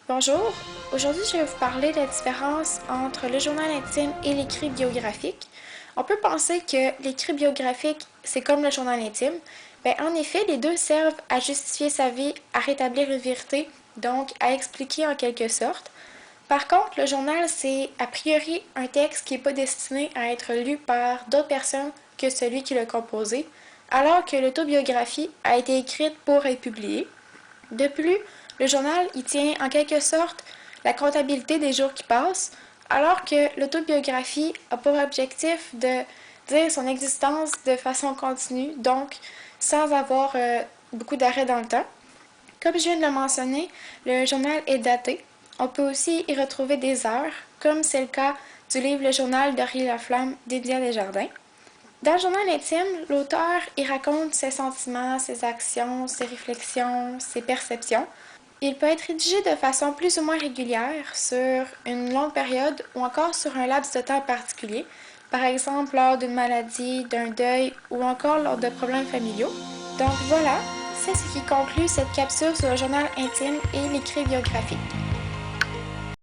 Bonjour, aujourd'hui je vais vous parler de la différence entre le journal intime et l'écrit biographique. On peut penser que l'écrit biographique c'est comme le journal intime. En effet, les deux servent à justifier sa vie, à rétablir une vérité, donc à expliquer en quelque sorte. Par contre, le journal c'est a priori un texte qui n'est pas destiné à être lu par d'autres personnes que celui qui l'a composé, alors que l'autobiographie a été écrite pour être publiée. De plus, le journal y tient en quelque sorte la comptabilité des jours qui passent, alors que l'autobiographie a pour objectif de dire son existence de façon continue, donc sans avoir beaucoup d'arrêt dans le temps. Comme je viens de le mentionner, le journal est daté. On peut aussi y retrouver des heures, comme c'est le cas du livre Le journal d'Henri Laflamme d'Édia Desjardins. Dans le journal intime, l'auteur y raconte ses sentiments, ses actions, ses réflexions, ses perceptions. Il peut être rédigé de façon plus ou moins régulière sur une longue période ou encore sur un laps de temps particulier, par exemple lors d'une maladie, d'un deuil ou encore lors de problèmes familiaux. Donc voilà, c'est ce qui conclut cette capsule sur le journal intime et l'écrit biographique.